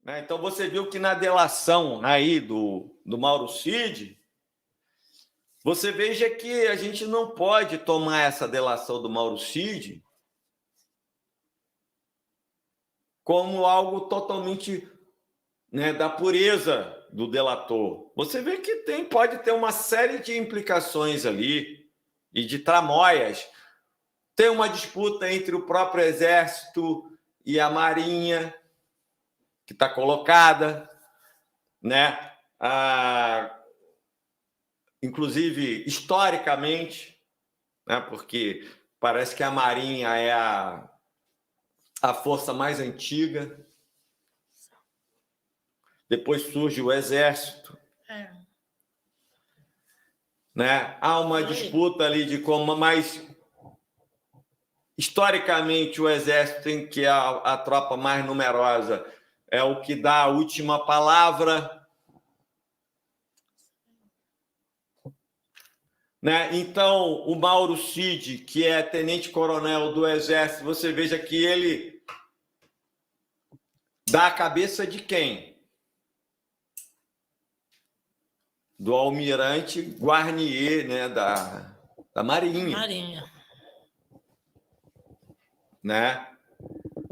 né? Então, você viu que na delação aí do Mauro Cid, você veja que a gente não pode tomar essa delação do Mauro Cid como algo totalmente, né, da pureza do delator. Você vê que pode ter uma série de implicações ali e de tramóias. Tem uma disputa entre o próprio Exército e a Marinha, que está colocada, né? Inclusive, historicamente, né? Porque parece que a Marinha é a força mais antiga. Depois surge o Exército. Né? Há uma disputa ali de como, mas historicamente o Exército, em que a tropa mais numerosa é o que dá a última palavra. Né? Então, o Mauro Cid, que é tenente-coronel do Exército, você veja que ele dá a cabeça de quem? Do almirante Guarnier, né? da Marinha. Marinha. Né?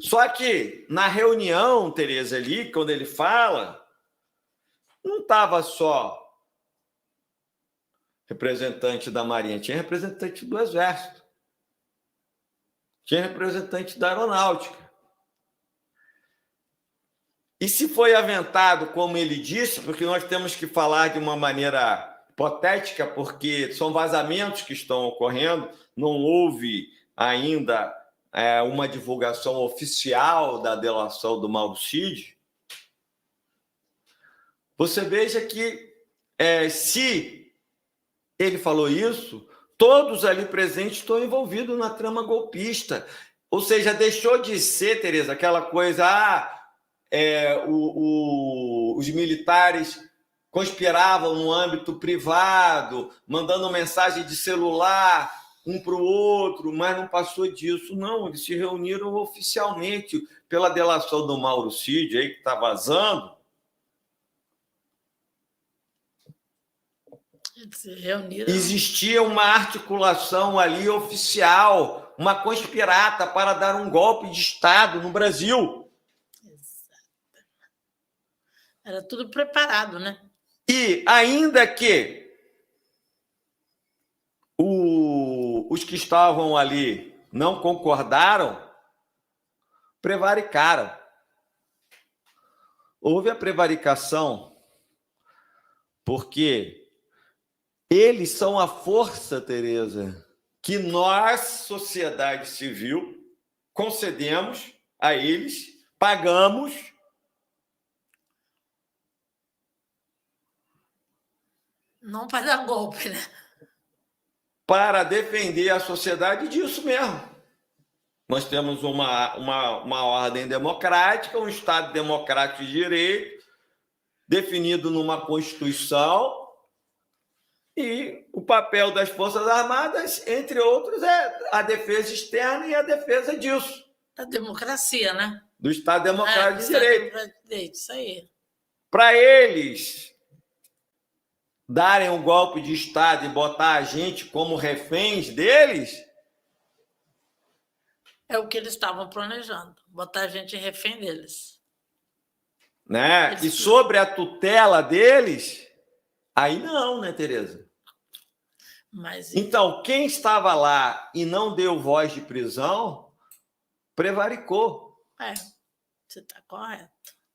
Só que na reunião, Tereza, ali, quando ele fala, não estava só representante da Marinha, tinha representante do Exército, tinha representante da Aeronáutica. E se foi aventado, como ele disse, porque nós temos que falar de uma maneira hipotética, porque são vazamentos que estão ocorrendo, não houve ainda uma divulgação oficial da delação do Mauro Cid. Você veja que se ele falou isso, todos ali presentes estão envolvidos na trama golpista. Ou seja, deixou de ser, Tereza, aquela coisa, os militares conspiravam no âmbito privado, mandando mensagem de celular um para o outro, mas não passou disso. Não, eles se reuniram oficialmente pela delação do Mauro Cid, aí que está vazando. Se reuniram. Existia uma articulação ali oficial, uma conspirata para dar um golpe de Estado no Brasil. Exato. Era tudo preparado, né? E ainda que os que estavam ali não concordaram, prevaricaram. Houve a prevaricação porque eles são a força, Tereza, que nós, sociedade civil, concedemos a eles, pagamos. Não para dar golpe, né? Para defender a sociedade disso mesmo. Nós temos uma ordem democrática, um Estado democrático de direito, definido numa Constituição, e o papel das Forças Armadas, entre outros, é a defesa externa e a defesa disso. Da democracia, né? Do Estado democrático de direito. Isso aí. Para eles darem um golpe de Estado e botar a gente como reféns deles, é o que eles estavam planejando, botar a gente refém deles. Né? E sobre a tutela deles, aí não, né, Tereza? Mas... Então, quem estava lá e não deu voz de prisão, prevaricou. Você está correto.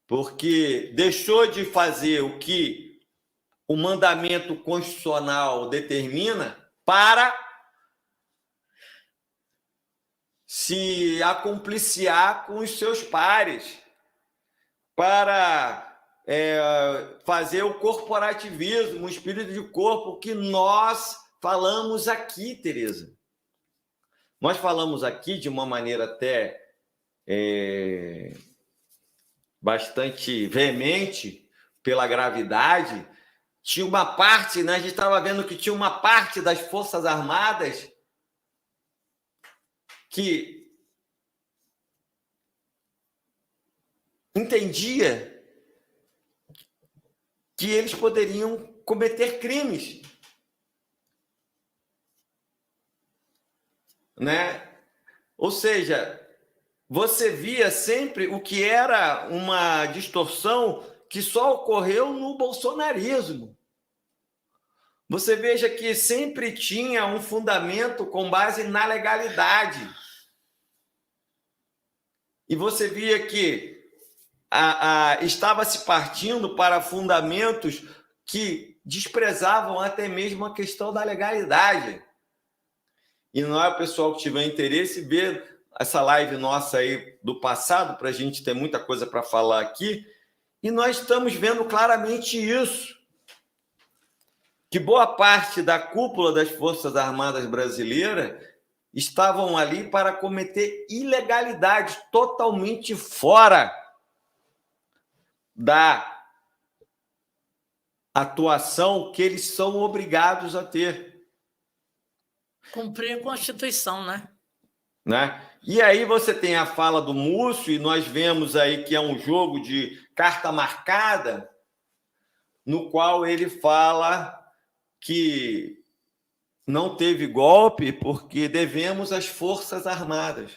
Porque deixou de fazer o que o mandamento constitucional determina para se acompliciar com os seus pares, para fazer o corporativismo, o espírito de corpo que nós falamos aqui, Tereza. Nós falamos aqui de uma maneira até bastante veemente, pela gravidade. Tinha uma parte, né, a gente estava vendo que tinha uma parte das Forças Armadas que entendia que eles poderiam cometer crimes, né? Ou seja, você via sempre o que era uma distorção que só ocorreu no bolsonarismo. Você veja que sempre tinha um fundamento com base na legalidade. E você via que estava se partindo para fundamentos que desprezavam até mesmo a questão da legalidade. E não é o pessoal que tiver interesse ver essa live nossa aí do passado, para a gente ter muita coisa para falar aqui, e nós estamos vendo claramente isso, que boa parte da cúpula das Forças Armadas brasileiras estavam ali para cometer ilegalidades totalmente fora da atuação que eles são obrigados a ter. Cumprir a Constituição, Né? E aí você tem a fala do Múcio, e nós vemos aí que é um jogo de carta marcada, no qual ele fala que não teve golpe porque devemos às Forças Armadas.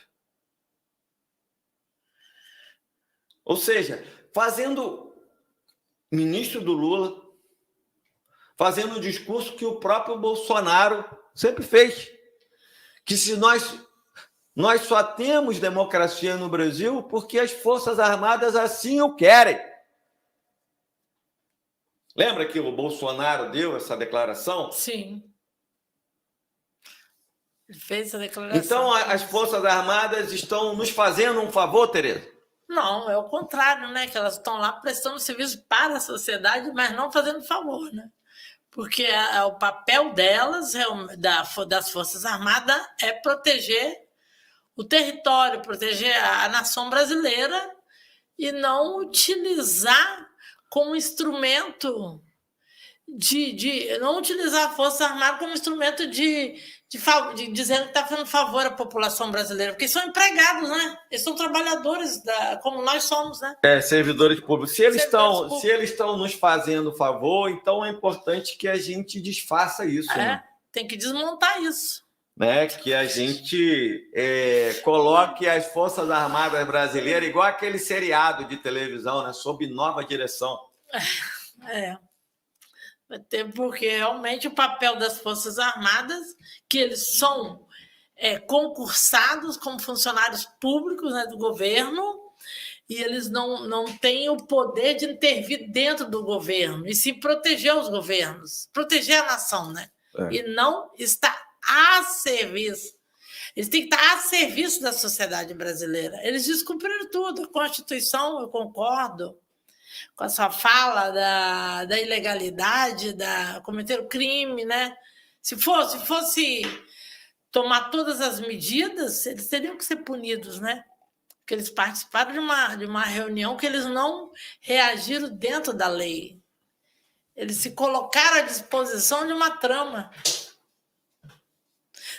Ou seja, fazendo ministro do Lula, fazendo o discurso que o próprio Bolsonaro sempre fez, que se nós só temos democracia no Brasil porque as Forças Armadas assim o querem. Lembra que o Bolsonaro deu essa declaração? Sim. Ele fez essa declaração. Então, as Forças Armadas estão nos fazendo um favor, Tereza? Não, é o contrário, né? Que elas estão lá prestando serviço para a sociedade, mas não fazendo favor, né? Porque o papel delas, das Forças Armadas, é proteger o território, proteger a nação brasileira e não utilizar como instrumento não utilizar a Força Armada como instrumento de dizendo que está fazendo favor à população brasileira, porque são empregados, né? Eles são trabalhadores, como nós somos, né? Servidores públicos. Se eles estão nos fazendo favor, então é importante que a gente desfaça isso. Né? Tem que desmontar isso. Né? Que a gente coloque as Forças Armadas brasileiras igual aquele seriado de televisão, né? Sob nova direção. Porque realmente o papel das Forças Armadas, que eles são concursados como funcionários públicos, né, do governo, e eles não têm o poder de intervir dentro do governo, e se proteger os governos, proteger a nação, né? E não estar a serviço. Eles têm que estar a serviço da sociedade brasileira. Eles descumpriram tudo. A Constituição, eu concordo com a sua fala da ilegalidade, cometer o crime, né? Se fosse tomar todas as medidas, eles teriam que ser punidos, né? Porque eles participaram de uma reunião que eles não reagiram dentro da lei. Eles se colocaram à disposição de uma trama.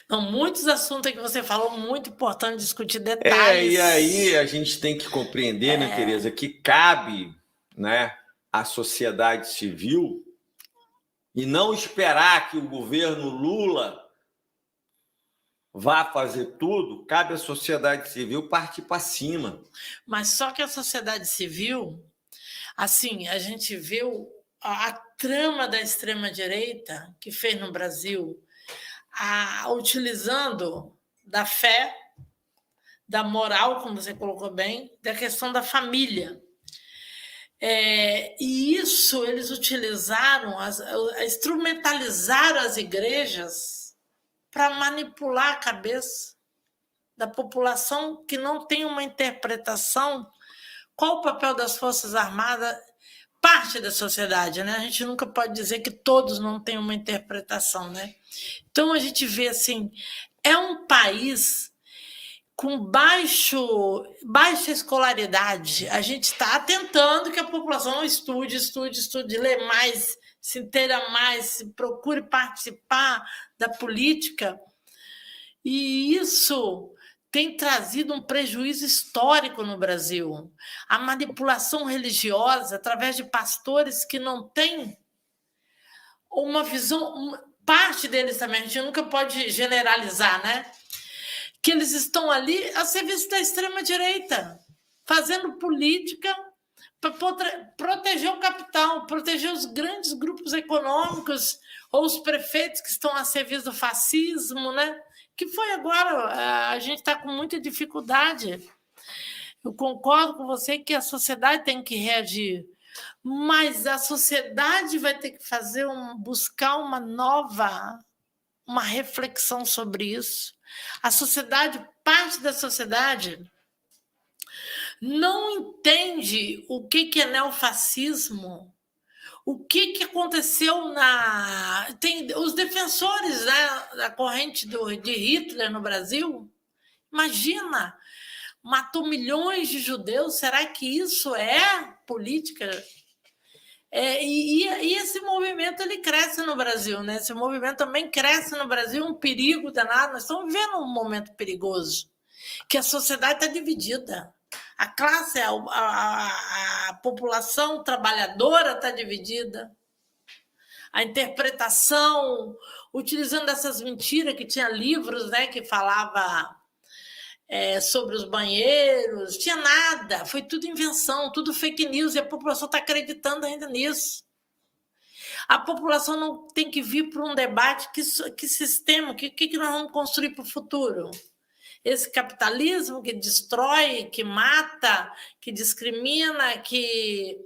Então, muitos assuntos que você falou, muito importante discutir detalhes. E aí a gente tem que compreender, né, Tereza, que cabe, né, à sociedade civil e não esperar que o governo Lula vá fazer tudo, cabe à sociedade civil partir para cima. Mas só que a sociedade civil, assim, a gente viu a trama da extrema-direita que fez no Brasil, utilizando da fé, da moral, como você colocou bem, da questão da família. E isso eles utilizaram, instrumentalizaram as igrejas para manipular a cabeça da população que não tem uma interpretação. Qual o papel das Forças Armadas? Parte da sociedade, né? A gente nunca pode dizer que todos não têm uma interpretação, né? Então a gente vê assim, é um país com baixa escolaridade. A gente está tentando que a população estude, lê mais, se inteira mais, procure participar da política. E isso tem trazido um prejuízo histórico no Brasil. A manipulação religiosa, através de pastores que não têm uma visão, parte deles também, a gente nunca pode generalizar, né? Que eles estão ali a serviço da extrema-direita, fazendo política para proteger o capital, proteger os grandes grupos econômicos ou os prefeitos que estão a serviço do fascismo, né? Que foi agora, a gente está com muita dificuldade. Eu concordo com você que a sociedade tem que reagir, mas a sociedade vai ter que buscar uma reflexão sobre isso. A sociedade, parte da sociedade, não entende o que é neofascismo, o que aconteceu Tem os defensores, né, da corrente de Hitler no Brasil. Imagina, matou milhões de judeus. Será que isso é política? E esse movimento ele cresce no Brasil, né? Esse movimento também cresce no Brasil, um perigo danado. Nós estamos vivendo um momento perigoso, que a sociedade está dividida. A classe, a população trabalhadora está dividida. A interpretação, utilizando essas mentiras, que tinha livros, né, que falava sobre os banheiros, tinha nada, foi tudo invenção, tudo fake news, e a população está acreditando ainda nisso. A população não tem que vir para um debate que sistema, que nós vamos construir para o futuro. Esse capitalismo que destrói, que mata, que discrimina, que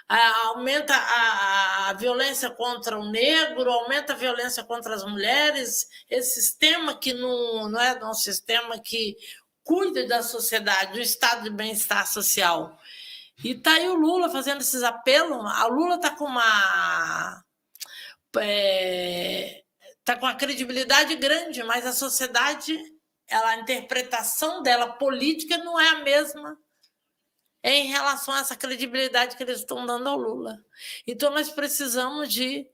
aumenta a violência contra o negro, aumenta a violência contra as mulheres, esse sistema que não é um sistema que cuida da sociedade, do estado de bem-estar social. E está aí o Lula fazendo esses apelos. A Lula está com uma credibilidade grande, mas a sociedade, a interpretação dela política não é a mesma em relação a essa credibilidade que eles estão dando ao Lula. Então, nós precisamos de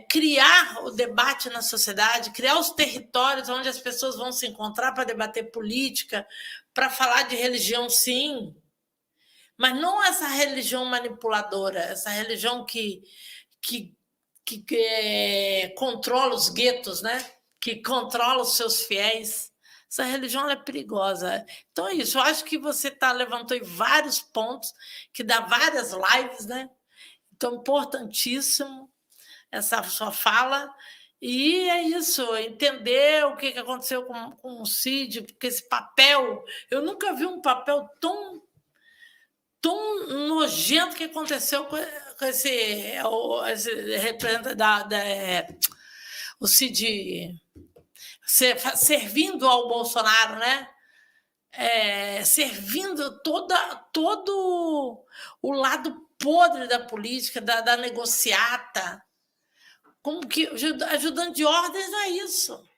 criar o debate na sociedade, criar os territórios onde as pessoas vão se encontrar para debater política, para falar de religião, sim, mas não essa religião manipuladora, essa religião que controla os guetos, né? Que controla os seus fiéis. Essa religião é perigosa. Então é isso. Eu acho que você levantou em vários pontos, que dá várias lives, né? Então, importantíssimo essa sua fala. E é isso, entender o que aconteceu com o Cid, porque esse papel... Eu nunca vi um papel tão nojento que aconteceu com esse representante o Cid... servindo ao Bolsonaro, né? Servindo todo o lado podre da política, da negociata. Como que ajudante de ordens não é isso.